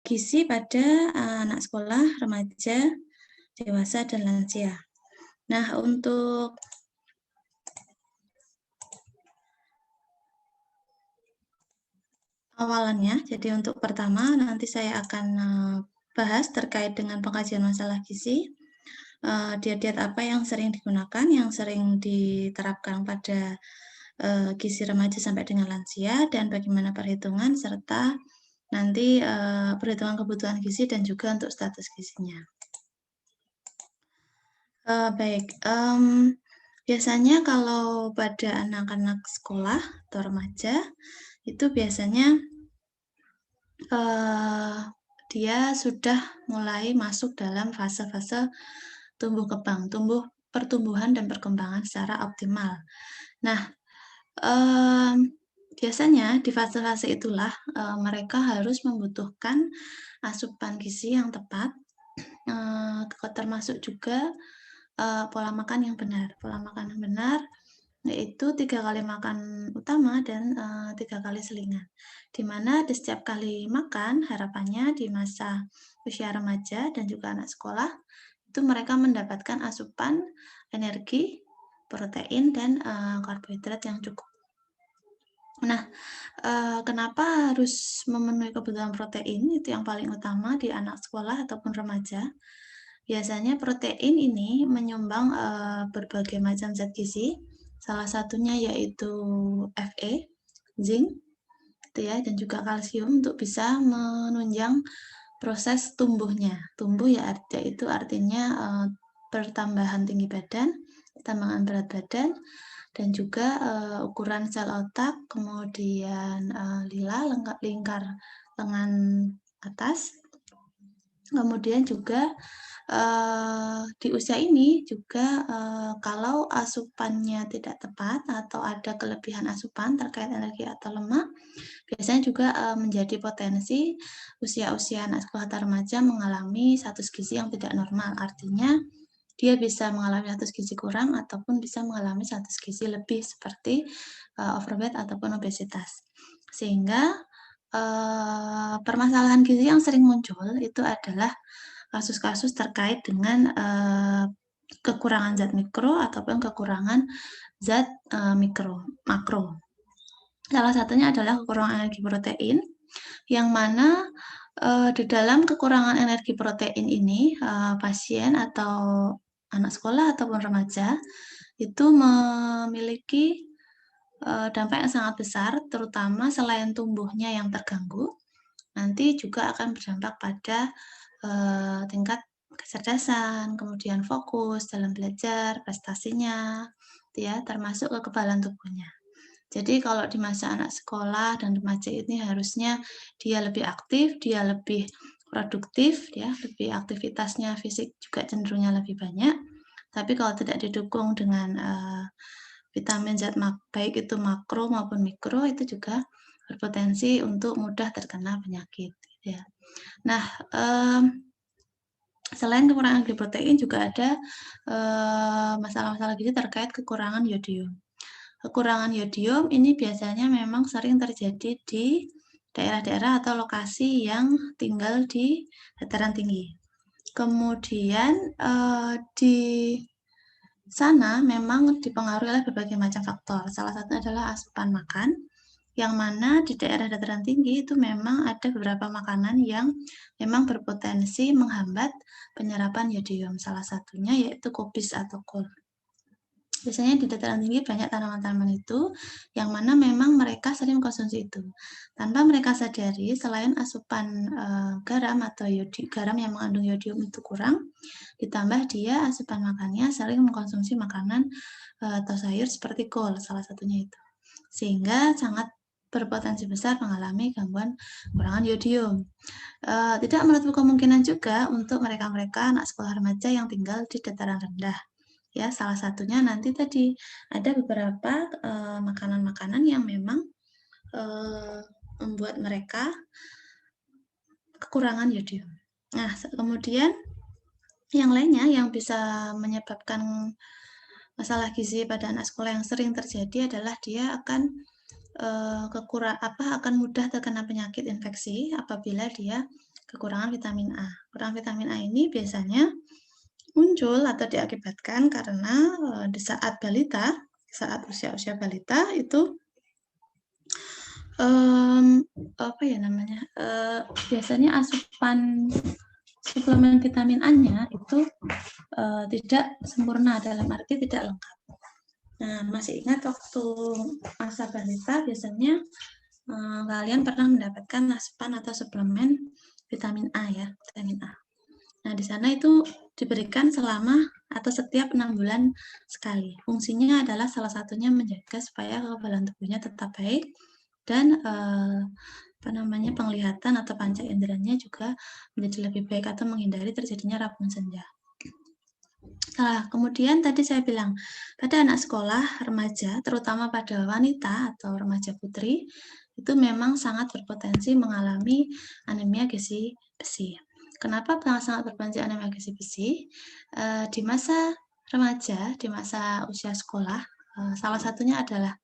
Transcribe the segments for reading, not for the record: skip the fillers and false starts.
gizi pada anak sekolah, remaja, dewasa, dan lansia. Nah, untuk awalannya, jadi untuk pertama nanti saya akan bahas terkait dengan pengkajian masalah gizi. Diet-diet apa yang sering digunakan, yang sering diterapkan pada gizi remaja sampai dengan lansia, dan bagaimana perhitungan serta nanti perhitungan kebutuhan gizi dan juga untuk status gizinya. Baik, biasanya kalau pada anak-anak sekolah atau remaja itu biasanya dia sudah mulai masuk dalam fase-fase tumbuh kembang, pertumbuhan dan perkembangan secara optimal. Nah, biasanya di fase-fase itulah mereka harus membutuhkan asupan gizi yang tepat, termasuk juga pola makan yang benar. Pola makan yang benar yaitu 3 kali makan utama dan 3 kali selingan. Di mana di setiap kali makan harapannya di masa usia remaja dan juga anak sekolah itu mereka mendapatkan asupan energi, protein, dan karbohidrat yang cukup. Nah, kenapa harus memenuhi kebutuhan protein? Itu yang paling utama di anak sekolah ataupun remaja. Biasanya protein ini menyumbang berbagai macam zat gizi, salah satunya yaitu Fe, zinc, gitu ya, dan juga kalsium untuk bisa menunjang proses tumbuhnya. Tumbuh ya yaitu artinya pertambahan tinggi badan, pertambahan berat badan, dan juga ukuran sel otak, kemudian lingkar lengan atas. Kemudian juga di usia ini juga kalau asupannya tidak tepat atau ada kelebihan asupan terkait energi atau lemak, biasanya juga menjadi potensi usia-usia anak sekolah atau remaja mengalami status gizi yang tidak normal. Artinya dia bisa mengalami status gizi kurang ataupun bisa mengalami status gizi lebih seperti overweight ataupun obesitas. Sehingga permasalahan gizi yang sering muncul itu adalah kasus-kasus terkait dengan kekurangan zat mikro ataupun kekurangan zat makro. Salah satunya adalah kekurangan energi protein, yang mana di dalam kekurangan energi protein ini pasien atau anak sekolah ataupun remaja itu memiliki dampak yang sangat besar, terutama selain tumbuhnya yang terganggu, nanti juga akan berdampak pada tingkat kecerdasan, kemudian fokus dalam belajar, prestasinya, ya, termasuk kekebalan tubuhnya. Jadi kalau di masa anak sekolah dan remaja ini harusnya dia lebih aktif, dia lebih produktif, ya, lebih aktivitasnya fisik juga cenderungnya lebih banyak. Tapi kalau tidak didukung dengan vitamin zat baik itu makro maupun mikro itu juga berpotensi untuk mudah terkena penyakit, gitu ya. Nah, selain kekurangan gizi protein juga ada masalah-masalah gizi terkait kekurangan yodium. Kekurangan yodium ini biasanya memang sering terjadi di daerah-daerah atau lokasi yang tinggal di dataran tinggi. Kemudian di sana memang dipengaruhi oleh berbagai macam faktor. Salah satunya adalah asupan makan, yang mana di daerah dataran tinggi itu memang ada beberapa makanan yang memang berpotensi menghambat penyerapan yodium. Salah satunya yaitu kubis atau kol. Biasanya di dataran tinggi banyak tanaman-tanaman itu, yang mana memang mereka sering mengkonsumsi itu. Tanpa mereka sadari, selain asupan garam atau garam yang mengandung yodium itu kurang, ditambah dia asupan makannya sering mengkonsumsi makanan atau sayur seperti kol, salah satunya itu. Sehingga sangat berpotensi besar mengalami gangguan kekurangan yodium. Tidak menutup kemungkinan juga untuk mereka-mereka anak sekolah remaja yang tinggal di dataran rendah. Ya, salah satunya nanti tadi ada beberapa makanan-makanan yang memang membuat mereka kekurangan yodium. Nah, kemudian yang lainnya yang bisa menyebabkan masalah gizi pada anak sekolah yang sering terjadi adalah dia akan akan mudah terkena penyakit infeksi apabila dia kekurangan vitamin A. Kurang vitamin A ini biasanya muncul atau diakibatkan karena, di saat balita, saat usia-usia balita itu, apa ya namanya, biasanya asupan suplemen vitamin A-nya itu, tidak sempurna, dalam arti tidak lengkap. Nah, masih ingat waktu masa balita biasanya, kalian pernah mendapatkan asupan atau suplemen vitamin A ya, vitamin A. Nah, di sana itu diberikan selama atau setiap 6 bulan sekali. Fungsinya adalah salah satunya menjaga supaya kekebalan tubuhnya tetap baik dan, penglihatan atau panca inderanya juga menjadi lebih baik atau menghindari terjadinya rabun senja. Nah, kemudian tadi saya bilang, pada anak sekolah, remaja, terutama pada wanita atau remaja putri, itu memang sangat berpotensi mengalami anemia gizi besi. Kenapa sangat berpotensi anemia gizi besi? Di masa remaja, di masa usia sekolah, salah satunya adalah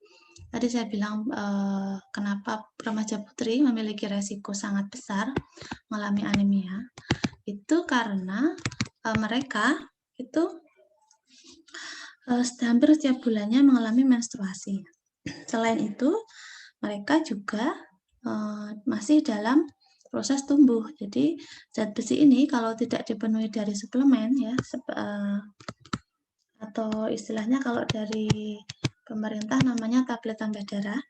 tadi saya bilang, kenapa remaja putri memiliki resiko sangat besar mengalami anemia, itu karena, mereka itu hampir setiap bulannya mengalami menstruasi. Selain itu, mereka juga, masih dalam proses tumbuh. Jadi, zat besi ini kalau tidak dipenuhi dari suplemen ya, atau istilahnya kalau dari pemerintah namanya tablet tambah darah.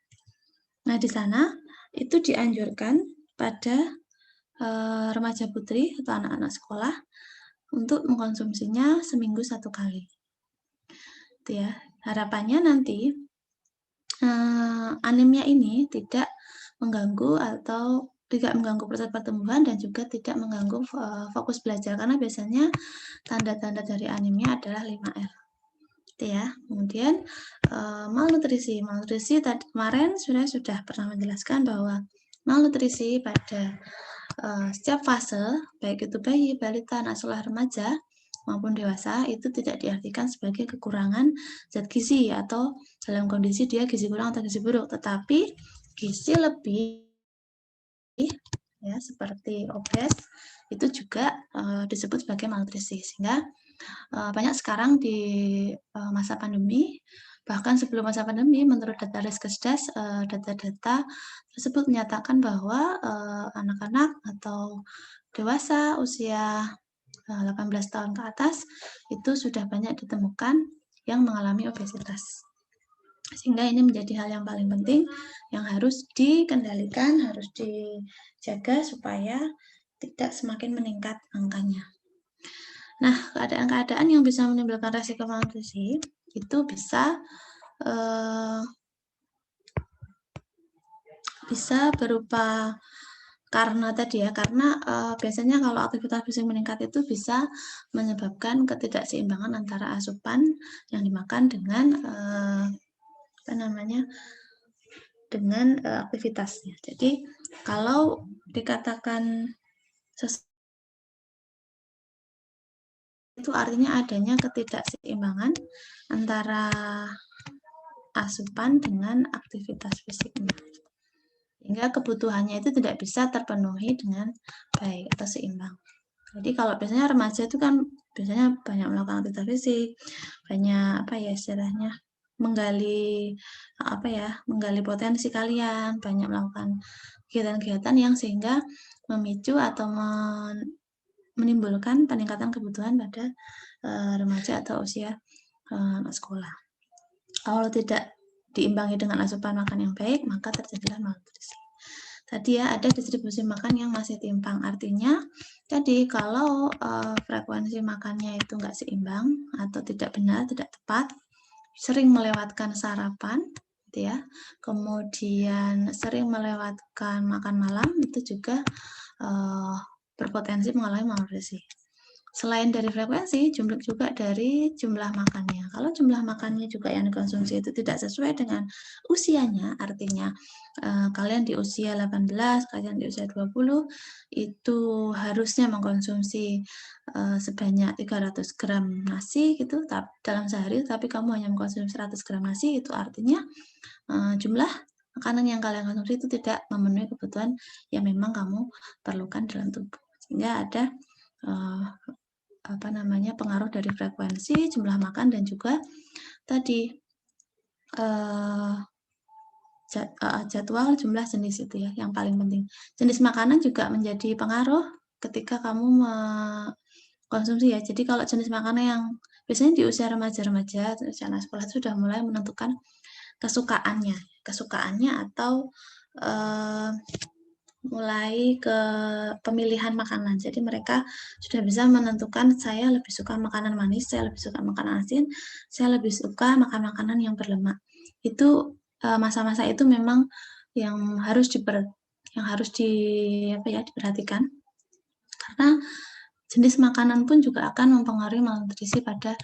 Nah, di sana itu dianjurkan pada, remaja putri atau anak-anak sekolah untuk mengkonsumsinya seminggu 1 kali. Itu ya. Harapannya nanti, anemia ini tidak mengganggu atau tidak mengganggu proses pertumbuhan dan juga tidak mengganggu, fokus belajar karena biasanya tanda-tanda dari anemia adalah 5R, gitu ya. Kemudian, malnutrisi. Malnutrisi tadi kemarin sudah pernah menjelaskan bahwa malnutrisi pada, setiap fase, baik itu bayi, balita, anak sekolah, remaja, maupun dewasa, itu tidak diartikan sebagai kekurangan zat gizi atau dalam kondisi dia gizi kurang atau gizi buruk, tetapi gizi lebih ya seperti obes itu juga, disebut sebagai malnutrisi. Sehingga, banyak sekarang di, masa pandemi, bahkan sebelum masa pandemi menurut data Riskesdas, data-data tersebut menyatakan bahwa, anak-anak atau dewasa usia 18 tahun ke atas, itu sudah banyak ditemukan yang mengalami obesitas. Sehingga ini menjadi hal yang paling penting yang harus dikendalikan, harus dijaga supaya tidak semakin meningkat angkanya. Nah, keadaan-keadaan yang bisa menimbulkan resiko malnutrisi itu bisa berupa karena tadi ya, karena, biasanya kalau aktivitas fisik meningkat itu bisa menyebabkan ketidakseimbangan antara asupan yang dimakan dengan, aktivitasnya. Jadi kalau dikatakan itu artinya adanya ketidakseimbangan antara asupan dengan aktivitas fisiknya. Hingga kebutuhannya itu tidak bisa terpenuhi dengan baik atau seimbang. Jadi kalau biasanya remaja itu kan biasanya banyak melakukan aktivitas fisik, banyak istilahnya menggali menggali potensi kalian, banyak melakukan kegiatan-kegiatan yang sehingga memicu atau menimbulkan peningkatan kebutuhan pada remaja atau usia anak sekolah. Kalau tidak diimbangi dengan asupan makan yang baik, maka terjadilah malnutrisi. Tadi ya ada distribusi makan yang masih timpang, artinya tadi kalau frekuensi makannya itu nggak seimbang atau tidak benar, tidak tepat, sering melewatkan sarapan, gitu ya, kemudian sering melewatkan makan malam, itu juga berpotensi mengalami malnutrisi. Selain dari frekuensi, juga dari jumlah makannya. Kalau jumlah makannya juga yang dikonsumsi itu tidak sesuai dengan usianya, artinya kalian di usia 18, kalian di usia 20, itu harusnya mengkonsumsi sebanyak 300 gram nasi gitu dalam sehari, tapi kamu hanya mengkonsumsi 100 gram nasi, itu artinya jumlah makanan yang kalian konsumsi itu tidak memenuhi kebutuhan yang memang kamu perlukan dalam tubuh. sehingga ada pengaruh dari frekuensi, jumlah makan, dan juga tadi jadwal, jumlah, jenis itu ya yang paling penting. Jenis makanan juga menjadi pengaruh ketika kamu konsumsi ya. Jadi kalau jenis makanan yang biasanya di usia remaja-remaja, usia anak sekolah sudah mulai menentukan kesukaannya atau mulai ke pemilihan makanan. Jadi mereka sudah bisa menentukan saya lebih suka makanan manis, saya lebih suka makanan asin, saya lebih suka makan makanan yang berlemak. Itu masa-masa itu memang yang harus diperhatikan karena jenis makanan pun juga akan mempengaruhi malnutrisi pada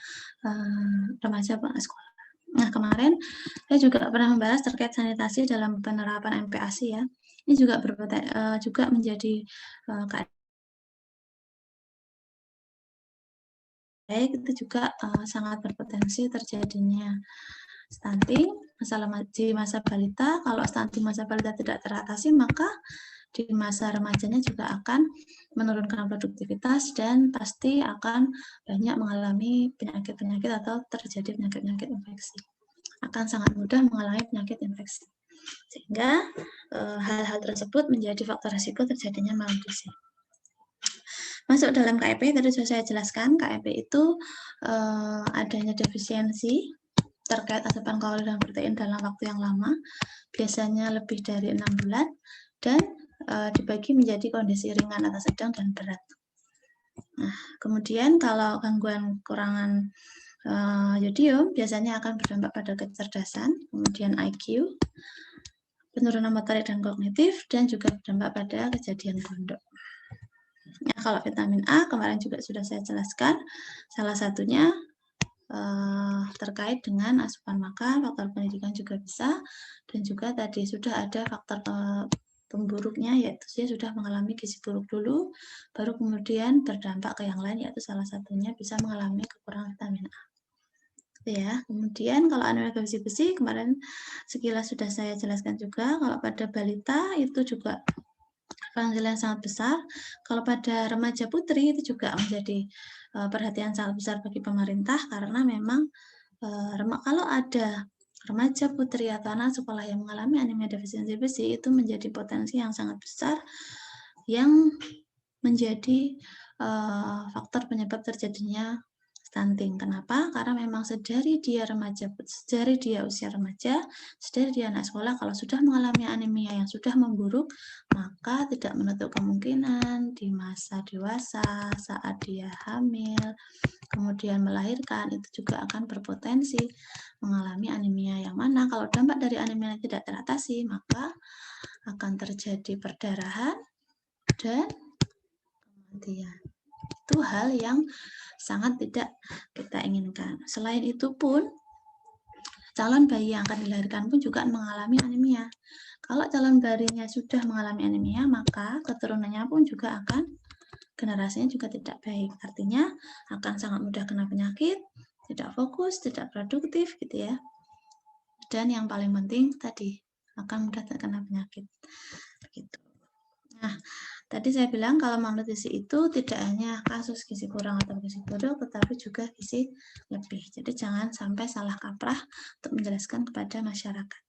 remaja sekolah. Nah, kemarin saya juga pernah membahas terkait sanitasi dalam penerapan MPASI ya. Ini juga juga menjadi baik, itu juga sangat berpotensi terjadinya stunting di masa balita. Kalau stunting masa balita tidak teratasi, maka di masa remajanya juga akan menurunkan produktivitas dan pasti akan banyak mengalami penyakit-penyakit atau terjadi penyakit-penyakit infeksi. Akan sangat mudah mengalami penyakit infeksi. Sehingga hal-hal tersebut menjadi faktor risiko terjadinya malnutrisi. Masuk dalam KEP, tadi sudah saya jelaskan, KEP itu adanya defisiensi terkait asupan kalori dan protein dalam waktu yang lama, biasanya lebih dari 6 bulan, dan dibagi menjadi kondisi ringan atau sedang dan berat. Nah, kemudian kalau gangguan kurangan yodium biasanya akan berdampak pada kecerdasan, kemudian IQ, penurunan motorik dan kognitif, dan juga berdampak pada kejadian gondok. Ya, kalau vitamin A kemarin juga sudah saya jelaskan, salah satunya terkait dengan asupan makan, faktor pendidikan juga bisa, dan juga tadi sudah ada faktor pemburuknya, yaitu dia sudah mengalami gizi buruk dulu, baru kemudian berdampak ke yang lain, yaitu salah satunya bisa mengalami kekurangan vitamin A. Ya, kemudian kalau anemia gizi besi kemarin sekilas sudah saya jelaskan juga, kalau pada balita itu juga panggilan sangat besar. Kalau pada remaja putri itu juga menjadi perhatian sangat besar bagi pemerintah karena memang kalau ada remaja putri atau anak sekolah yang mengalami anemia defisiensi besi itu menjadi potensi yang sangat besar yang menjadi faktor penyebab terjadinya stunting. Kenapa? Karena memang sedari dia usia remaja, sedari dia anak sekolah, kalau sudah mengalami anemia yang sudah memburuk, maka tidak menutup kemungkinan di masa dewasa, saat dia hamil, kemudian melahirkan, itu juga akan berpotensi mengalami anemia yang mana kalau dampak dari anemia tidak teratasi, maka akan terjadi perdarahan dan kematian. Itu hal yang sangat tidak kita inginkan. Selain itu pun, calon bayi yang akan dilahirkan pun juga mengalami anemia. Kalau calon bayinya sudah mengalami anemia, maka keturunannya pun juga akan, generasinya juga tidak baik. Artinya akan sangat mudah kena penyakit, tidak fokus, tidak produktif gitu ya. Dan yang paling penting tadi, akan mudah terkena penyakit. Begitu. Nah, tadi saya bilang kalau malnutrisi itu tidak hanya kasus gizi kurang atau gizi buruk, tetapi juga gizi lebih. Jadi jangan sampai salah kaprah untuk menjelaskan kepada masyarakat.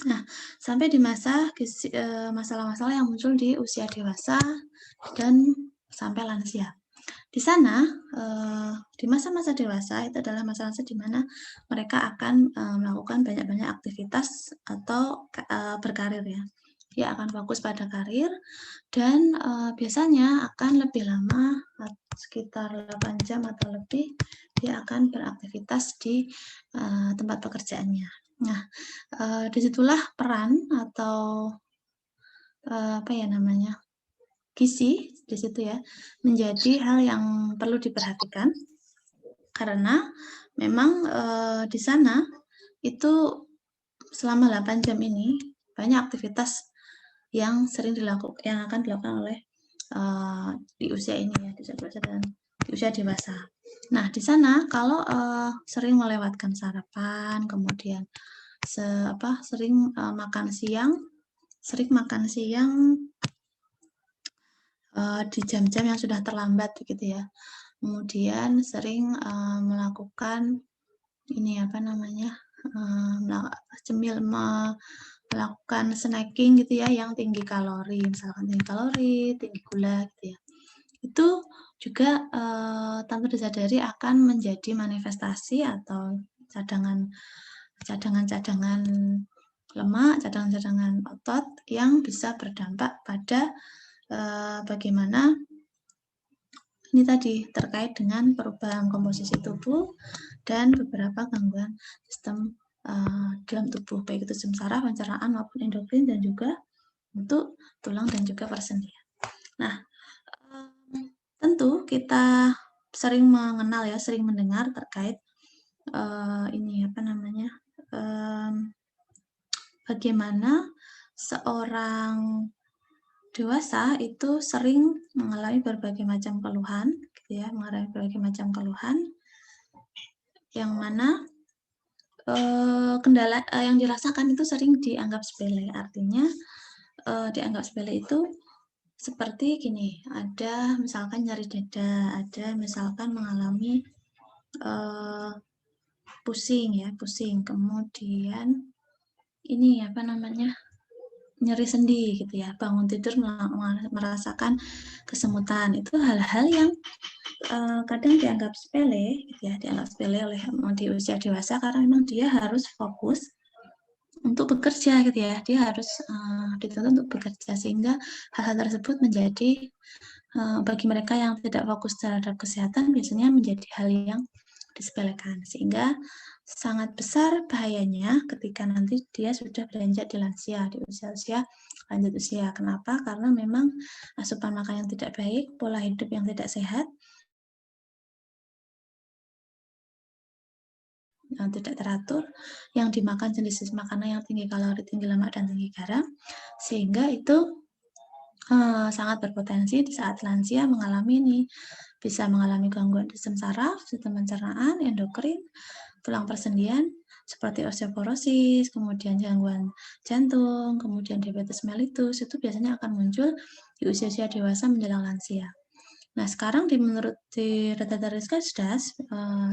Nah, sampai di masalah-masalah yang muncul di usia dewasa dan sampai lansia. Di sana, di masa-masa dewasa itu adalah masa-masa di mana mereka akan melakukan banyak-banyak aktivitas atau berkarir ya. Dia akan fokus pada karir dan biasanya akan lebih lama, sekitar 8 jam atau lebih, dia akan beraktivitas di tempat pekerjaannya. Nah, disitulah peran atau gizi di situ ya, menjadi hal yang perlu diperhatikan karena memang di sana itu selama 8 jam ini banyak aktivitas yang akan dilakukan oleh di usia ini ya, di usia dewasa dan di usia dewasa. Nah, di sana kalau sering melewatkan sarapan, kemudian sering makan siang di jam-jam yang sudah terlambat begitu ya. Kemudian sering melakukan ini apa namanya, melakukan snacking gitu ya yang tinggi kalori, misalkan tinggi kalori, tinggi gula gitu ya. Itu juga tanpa disadari akan menjadi manifestasi atau cadangan-cadangan lemak, cadangan-cadangan otot yang bisa berdampak pada bagaimana ini tadi terkait dengan perubahan komposisi tubuh dan beberapa gangguan sistem dalam tubuh, baik itu sistem saraf, pencernaan maupun endokrin dan juga untuk tulang dan juga persendian. Nah, tentu kita sering mengenal ya, sering mendengar terkait ini apa namanya, bagaimana seorang dewasa itu sering mengalami berbagai macam keluhan, gitu ya, mengalami berbagai macam keluhan, yang mana kendala yang dirasakan itu sering dianggap sepele. Artinya dianggap sepele itu seperti gini, ada misalkan nyeri dada, ada misalkan mengalami pusing ya, pusing, kemudian ini apa namanya, nyeri sendi gitu ya, bangun tidur merasakan kesemutan. Itu hal-hal yang kadang dianggap sepele gitu ya, dianggap sepele oleh di usia dewasa karena memang dia harus fokus untuk bekerja gitu ya, dia harus dituntut untuk bekerja, sehingga hal-hal tersebut menjadi bagi mereka yang tidak fokus terhadap kesehatan biasanya menjadi hal yang disepelekan, sehingga sangat besar bahayanya ketika nanti dia sudah beranjak di lansia, di usia-usia lanjut usia. Kenapa? Karena memang asupan makan yang tidak baik, pola hidup yang tidak sehat, yang tidak teratur, yang dimakan jenis makanan yang tinggi kalori, tinggi lemak, dan tinggi garam, sehingga itu sangat berpotensi di saat lansia mengalami ini, bisa mengalami gangguan sistem saraf, sistem pencernaan, endokrin, tulang persendian, seperti osteoporosis, kemudian gangguan jantung, kemudian diabetes mellitus, itu biasanya akan muncul di usia-usia dewasa menjelang lansia. Nah, sekarang menurut data-data Riskesdas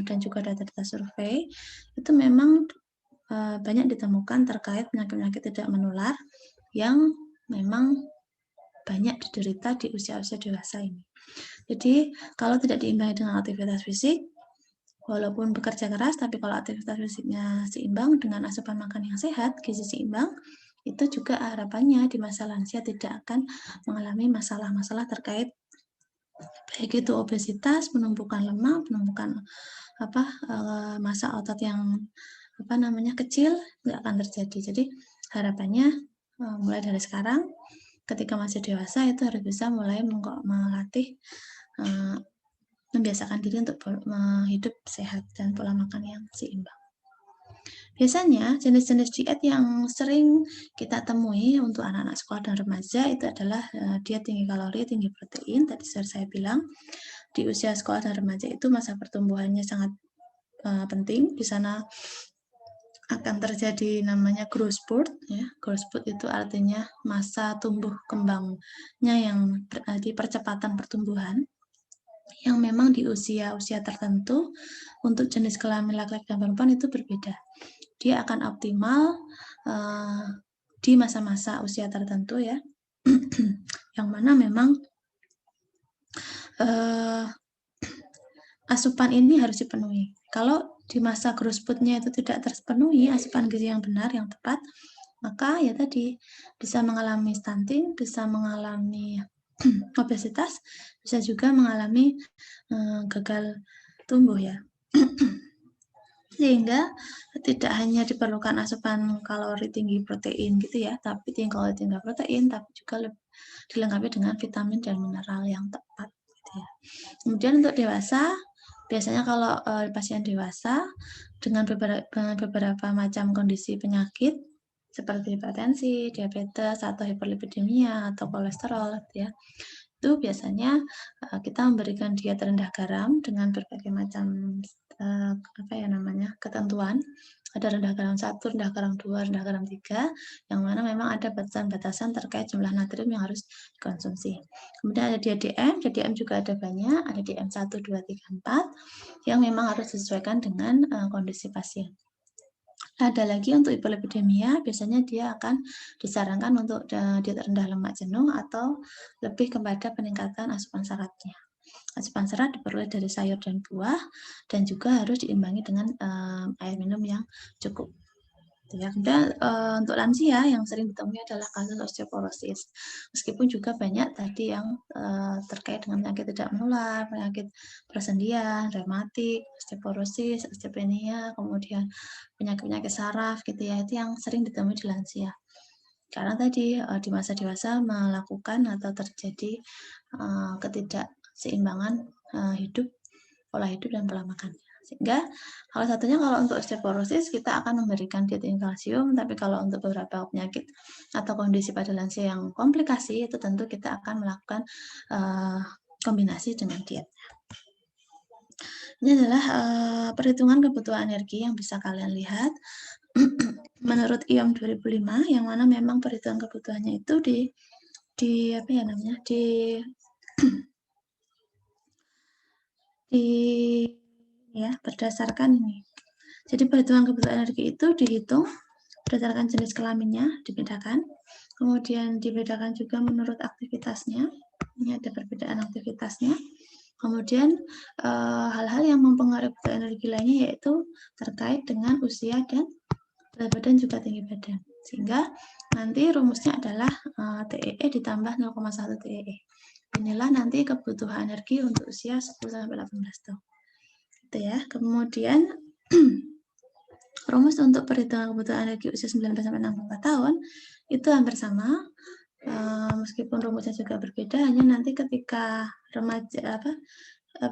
dan juga data-data survei, itu memang banyak ditemukan terkait penyakit-penyakit tidak menular yang memang banyak diderita di usia-usia dewasa ini. Jadi, kalau tidak diimbangi dengan aktivitas fisik, walaupun bekerja keras, tapi kalau aktivitas fisiknya seimbang dengan asupan makan yang sehat, gizi seimbang, itu juga harapannya di masa lansia tidak akan mengalami masalah-masalah terkait baik itu obesitas, penumpukan lemak, penumpukan massa otot yang kecil, nggak akan terjadi. Jadi harapannya mulai dari sekarang, ketika masih dewasa itu harus bisa mulai melatih membiasakan diri untuk hidup sehat dan pola makan yang seimbang. Biasanya jenis-jenis diet yang sering kita temui untuk anak-anak sekolah dan remaja itu adalah diet tinggi kalori, tinggi protein. Tadi saya bilang di usia sekolah dan remaja itu masa pertumbuhannya sangat penting. Di sana akan terjadi namanya growth spurt ya. Growth spurt itu artinya masa tumbuh kembangnya yang berarti percepatan pertumbuhan yang memang di usia-usia tertentu untuk jenis kelamin laki-laki dan perempuan itu berbeda. Dia akan optimal di masa-masa usia tertentu ya, yang mana memang asupan ini harus dipenuhi. Kalau di masa growth spurt-nya itu tidak terpenuhi asupan gizi yang benar, yang tepat, maka ya tadi bisa mengalami stunting, bisa mengalami obesitas, bisa juga mengalami gagal tumbuh ya. Sehingga tidak hanya diperlukan asupan kalori tinggi protein gitu ya, tapi tinggi kalori tinggi protein, tapi juga dilengkapi dengan vitamin dan mineral yang tepat gitu ya. Kemudian untuk dewasa, biasanya kalau pasien dewasa dengan beberapa macam kondisi penyakit seperti hipertensi, diabetes, atau hiperlipidemia, atau kolesterol gitu ya, itu itu biasanya kita memberikan diet rendah garam dengan berbagai macam ketentuan. Ada rendah garam 1, rendah garam 2, rendah garam 3, yang mana memang ada batasan-batasan terkait jumlah natrium yang harus dikonsumsi. Kemudian ada diet DM juga ada banyak, ada DM 1, 2, 3, 4, yang memang harus disesuaikan dengan kondisi pasien. Ada lagi untuk hiperlipidemia, biasanya dia akan disarankan untuk diet rendah lemak jenuh atau lebih kepada peningkatan asupan seratnya. Asupan serat diperoleh dari sayur dan buah, dan juga harus diimbangi dengan air minum yang cukup. Ya, kemudian untuk lansia yang sering ditemui adalah kasus osteoporosis. Meskipun juga banyak tadi yang terkait dengan penyakit tidak menular, penyakit persendian, rematik, osteoporosis, osteopenia, kemudian penyakit-penyakit saraf gitu ya, itu yang sering ditemui di lansia. Karena tadi di masa dewasa melakukan atau terjadi ketidakseimbangan pola hidup dan pola makan. Sehingga salah satunya kalau untuk osteoporosis kita akan memberikan diet tinggi kalsium, tapi kalau untuk beberapa penyakit atau kondisi pada lansia yang komplikasi itu tentu kita akan melakukan kombinasi dengan dietnya. Ini adalah perhitungan kebutuhan energi yang bisa kalian lihat menurut IOM 2005, yang mana memang perhitungan kebutuhannya itu berdasarkan ini. Jadi perhitungan kebutuhan energi itu dihitung berdasarkan jenis kelaminnya, dibedakan. Kemudian dibedakan juga menurut aktivitasnya. Ini ada perbedaan aktivitasnya. Kemudian hal-hal yang mempengaruhi kebutuhan energi lainnya yaitu terkait dengan usia dan berat badan juga tinggi badan. Sehingga nanti rumusnya adalah TEE ditambah 0,1 TEE. Inilah nanti kebutuhan energi untuk usia 10-18 tahun. Gitu ya. Kemudian rumus untuk perhitungan kebutuhan energi usia 19-64 tahun itu hampir sama, meskipun rumusnya juga berbeda, hanya nanti ketika remaja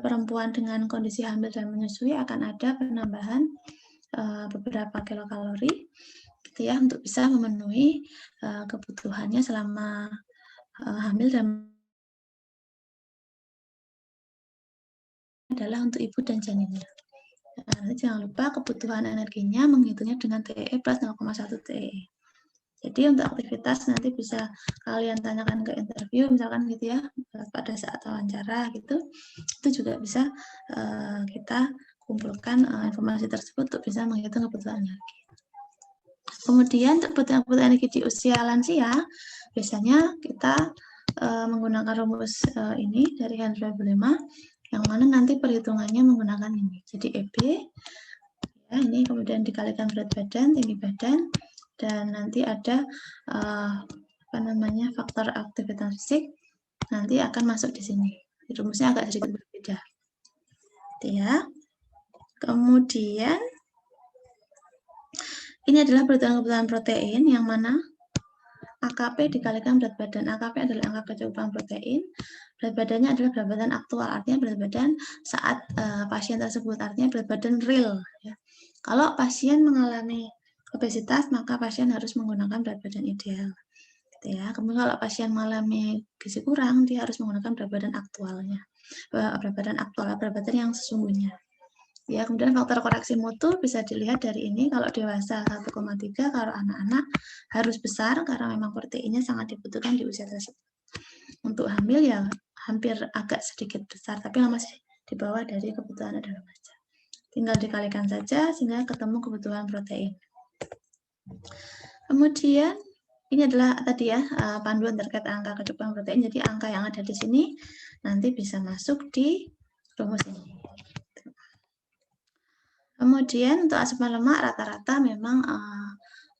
perempuan dengan kondisi hamil dan menyusui akan ada penambahan beberapa kilokalori gitu ya, untuk bisa memenuhi kebutuhannya selama hamil, dan adalah untuk ibu dan janinnya. Jangan lupa kebutuhan energinya menghitungnya dengan TEE plus 0,1 TEE. Jadi untuk aktivitas nanti bisa kalian tanyakan ke interview misalkan gitu ya, pada saat wawancara gitu, itu juga bisa kita kumpulkan informasi tersebut untuk bisa menghitung kebutuhan energi. Kemudian kebutuhan energi di usia lansia, biasanya kita menggunakan rumus ini dari Hans 2005, yang mana nanti perhitungannya menggunakan ini. Jadi EB, ya, ini kemudian dikalikan berat badan, tinggi badan, dan nanti ada faktor aktivitas fisik, nanti akan masuk di sini. Rumusnya agak sedikit berbeda. Gitu ya. Kemudian ini adalah perhitungan kebutuhan protein, yang mana AKP dikalikan berat badan. AKP adalah angka kecukupan protein. Berat badannya adalah berat badan aktual, artinya berat badan saat pasien tersebut, artinya berat badan real. Ya. Kalau pasien mengalami obesitas, maka pasien harus menggunakan berat badan ideal. Gitu ya. Kemudian kalau pasien mengalami gizi kurang, dia harus menggunakan berat badan aktualnya. Berat badan yang sesungguhnya. Ya, kemudian faktor koreksi mutu bisa dilihat dari ini. Kalau dewasa 1,3, kalau anak-anak harus besar karena memang proteinnya sangat dibutuhkan di usia tersebut. Untuk hamil ya hampir agak sedikit besar, tapi masih di bawah dari kebutuhan pada remaja. Tinggal dikalikan saja sehingga ketemu kebutuhan protein. Kemudian ini adalah tadi ya panduan terkait angka kecukupan protein. Jadi angka yang ada di sini nanti bisa masuk di rumus ini. Kemudian untuk asupan lemak rata-rata memang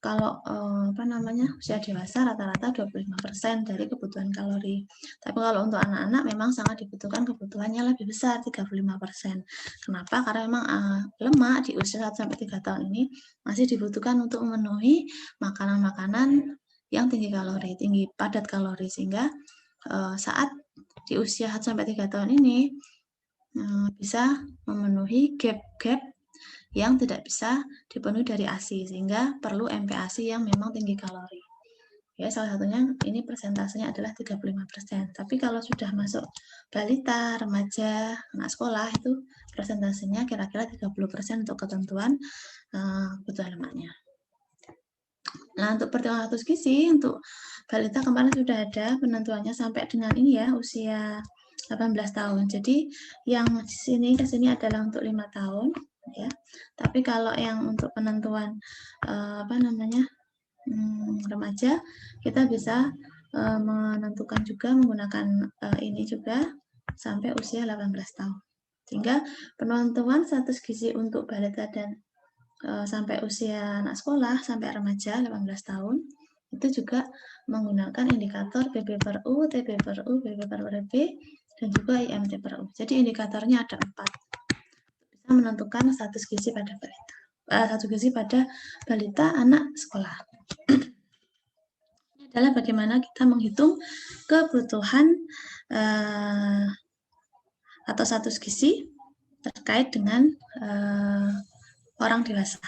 kalau usia dewasa rata-rata 25% dari kebutuhan kalori. Tapi kalau untuk anak-anak memang sangat dibutuhkan kebutuhannya lebih besar, 35%. Kenapa? Karena memang lemak di usia 1-3 tahun ini masih dibutuhkan untuk memenuhi makanan-makanan yang tinggi kalori, tinggi padat kalori, sehingga saat di usia 1-3 tahun ini bisa memenuhi gap-gap yang tidak bisa dipenuhi dari ASI, sehingga perlu MPASI yang memang tinggi kalori. Ya, salah satunya ini persentasenya adalah 35%. Tapi kalau sudah masuk balita, remaja, anak sekolah itu persentasenya kira-kira 30% untuk ketentuan kebutuhan lemaknya. Nah, untuk pertimbangan status gizi untuk balita kemarin sudah ada penentuannya sampai dengan ini ya, usia 18 tahun. Jadi yang ke sini adalah untuk 5 tahun ya. Tapi kalau yang untuk penentuan remaja, kita bisa menentukan juga menggunakan ini juga sampai usia 18 tahun. Sehingga penentuan status gizi untuk balita dan sampai usia anak sekolah, sampai remaja 18 tahun, itu juga menggunakan indikator PB/U, TB/U, BB/RB, dan juga IMT/U. Jadi indikatornya ada 4. Bisa menentukan status gizi pada balita. Status gizi pada balita anak sekolah. Ini adalah bagaimana kita menghitung kebutuhan atau status gizi terkait dengan orang dewasa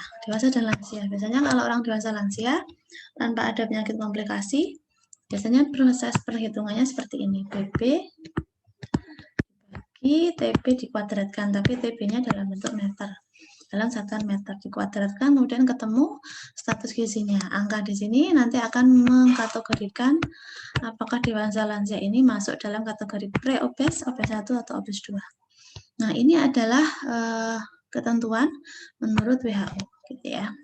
dan lansia. Biasanya kalau orang dewasa lansia tanpa ada penyakit komplikasi, biasanya proses perhitungannya seperti ini. PB dibagi TB dikuadratkan, tapi TB-nya dalam bentuk meter. Dalam satuan meter dikuadratkan, kemudian ketemu status gizinya. Angka di sini nanti akan mengkategorikan apakah dewasa lansia ini masuk dalam kategori pre-obes, obes 1 atau obes 2. Nah, ini adalah ketentuan menurut WHO, gitu ya.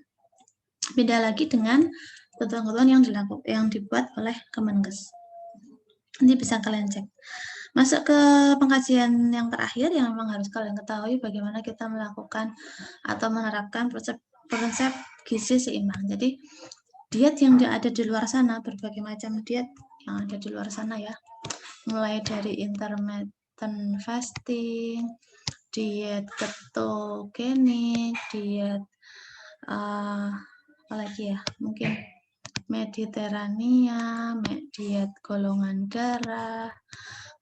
Beda lagi dengan ketentuan yang dibuat oleh Kemenkes. Nanti bisa kalian cek. Masuk ke pengkajian yang terakhir yang memang harus kalian ketahui bagaimana kita melakukan atau menerapkan prinsip gizi seimbang. Jadi diet yang ada di luar sana, berbagai macam diet yang ada di luar sana ya, mulai dari intermittent fasting, diet ketogenik, diet apalagi ya, mungkin Mediterania, diet golongan darah,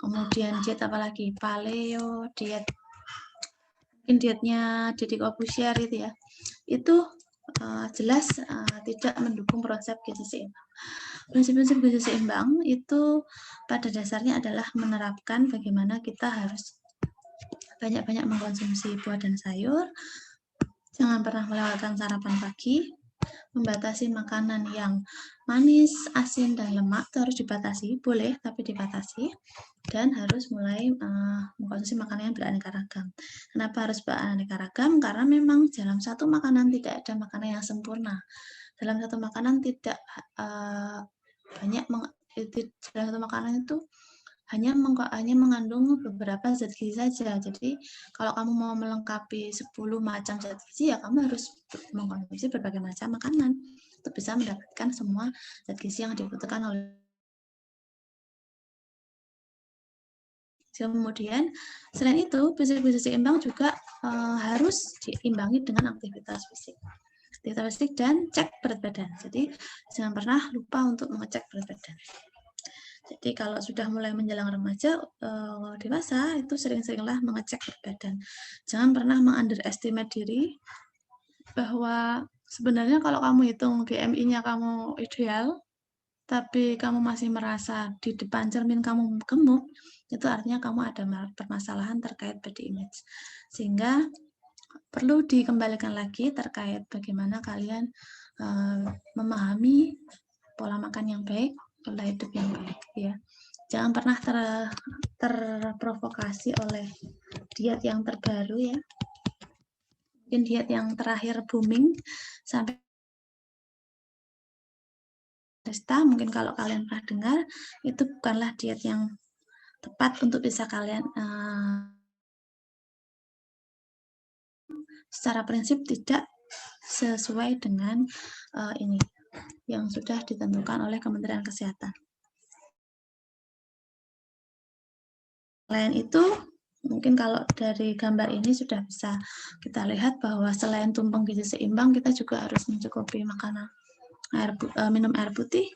kemudian diet apalagi paleo, diet mungkin dietnya Deddy Corbuzier itu ya, itu jelas tidak mendukung prinsip gizi seimbang. Prinsip-prinsip gizi seimbang itu pada dasarnya adalah menerapkan bagaimana kita harus banyak-banyak mengkonsumsi buah dan sayur, jangan pernah melewatkan sarapan pagi, membatasi makanan yang manis, asin, dan lemak itu harus dibatasi, boleh tapi dibatasi, dan harus mulai mengkonsumsi makanan yang beraneka ragam. Kenapa harus beraneka ragam? Karena memang dalam satu makanan tidak ada makanan yang sempurna. Dalam satu makanan tidak dalam satu makanan itu hanya mengandung beberapa zat gizi saja. Jadi kalau kamu mau melengkapi 10 macam zat gizi, ya kamu harus mengkonsumsi berbagai macam makanan untuk bisa mendapatkan semua zat gizi yang dibutuhkan oleh. Kemudian selain itu, gizi seimbang juga harus diimbangi dengan aktivitas fisik. Aktivitas fisik dan cek berat badan. Jadi jangan pernah lupa untuk mengecek berat badan. Jadi kalau sudah mulai menjelang remaja, dewasa, itu sering-seringlah mengecek berat badan. Jangan pernah meng-underestimate diri bahwa sebenarnya kalau kamu hitung BMI-nya kamu ideal, tapi kamu masih merasa di depan cermin kamu gemuk, itu artinya kamu ada permasalahan terkait body image. Sehingga perlu dikembalikan lagi terkait bagaimana kalian memahami pola makan yang baik, pola hidup yang baik ya. Jangan pernah terprovokasi oleh diet yang terbaru ya. Mungkin diet yang terakhir booming sampai mungkin kalau kalian pernah dengar, itu bukanlah diet yang tepat untuk bisa kalian secara prinsip tidak sesuai dengan ini yang sudah ditentukan oleh Kementerian Kesehatan. Selain itu, mungkin kalau dari gambar ini sudah bisa kita lihat bahwa selain tumpeng gizi seimbang, kita juga harus mencukupi makanan minum air putih,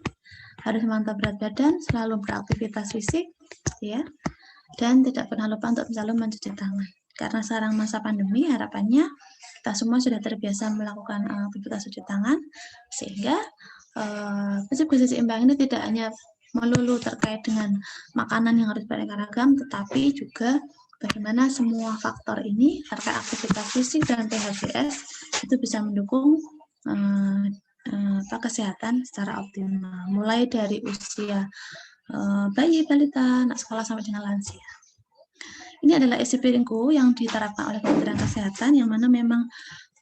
harus memantau berat badan, selalu beraktivitas fisik, ya, dan tidak pernah lupa untuk selalu mencuci tangan. Karena sekarang masa pandemi, harapannya kita semua sudah terbiasa melakukan aktivitas cuci tangan, sehingga prinsip gizi seimbang ini tidak hanya melulu terkait dengan makanan yang harus beraneka ragam, tetapi juga bagaimana semua faktor ini terkait aktivitas fisik dan PHBS itu bisa mendukung kesehatan secara optimal, mulai dari usia bayi, balita, anak sekolah sampai dengan lansia. Ini adalah isi piringku yang diterapkan oleh Kementerian Kesehatan, yang mana memang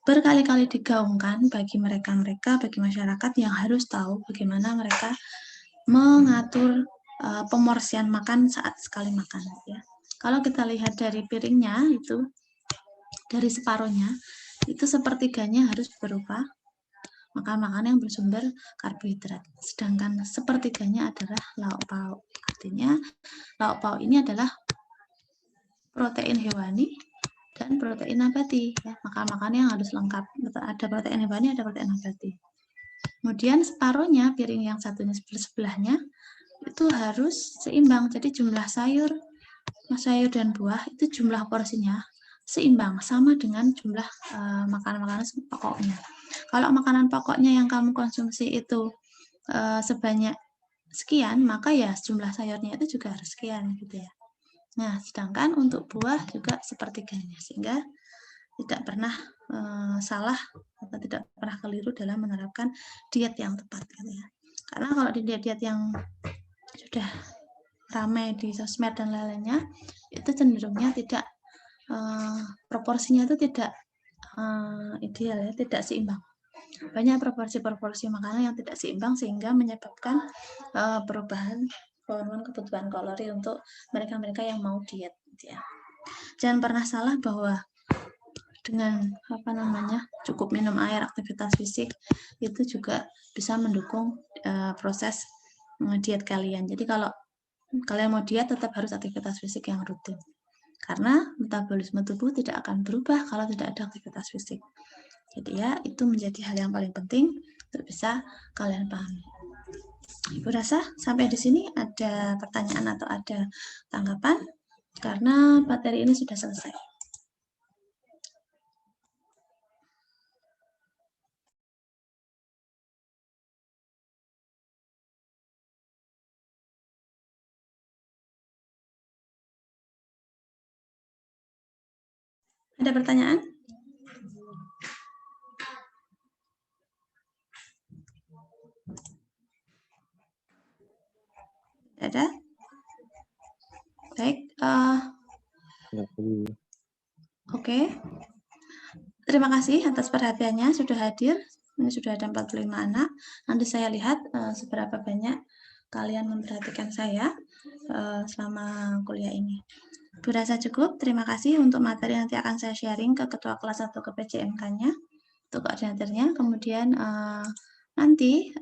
berkali-kali digaungkan bagi mereka-mereka, bagi masyarakat yang harus tahu bagaimana mereka mengatur pemorsian makan saat sekali makan. Ya. Kalau kita lihat dari piringnya itu, dari separuhnya, itu sepertiganya harus berupa makan-makan yang bersumber karbohidrat. Sedangkan sepertiganya adalah lauk pauk. Artinya lauk pauk ini adalah protein hewani dan protein nabati. Ya. Makan-makan yang harus lengkap. Ada protein hewani, ada protein nabati. Kemudian separuhnya, piring yang satunya sebelahnya, itu harus seimbang. Jadi jumlah sayur dan buah itu jumlah porsinya seimbang, sama dengan jumlah makanan-makanan pokoknya. Kalau makanan pokoknya yang kamu konsumsi itu sebanyak sekian, maka ya jumlah sayurnya itu juga harus sekian gitu ya. Nah, sedangkan untuk buah juga sepertiganya, sehingga tidak pernah salah atau tidak pernah keliru dalam menerapkan diet yang tepat gitu ya. Karena kalau di diet-diet yang sudah ramai di sosmed dan lain-lainnya, itu cenderungnya tidak proporsinya itu tidak ideal ya, tidak seimbang. Banyak proporsi-proporsi makanan yang tidak seimbang sehingga menyebabkan perubahan hormon kebutuhan kalori untuk mereka-mereka yang mau diet gitu ya. Jangan pernah salah bahwa dengan cukup minum air, aktivitas fisik itu juga bisa mendukung proses diet kalian. Jadi kalau kalian mau diet tetap harus aktivitas fisik yang rutin. Karena metabolisme tubuh tidak akan berubah kalau tidak ada aktivitas fisik. Jadi ya itu menjadi hal yang paling penting untuk bisa kalian pahami. Ibu rasa sampai di sini ada pertanyaan atau ada tanggapan? Karena materi ini sudah selesai. Ada pertanyaan? Ada? Baik. Oke. Terima kasih atas perhatiannya sudah hadir. Ini sudah ada 45 anak. Nanti saya lihat seberapa banyak kalian memperhatikan saya selama kuliah ini. Berasa cukup. Terima kasih untuk materi nanti akan saya sharing ke ketua kelas atau ke PJMK-nya untuk koordinatornya. Kemudian nanti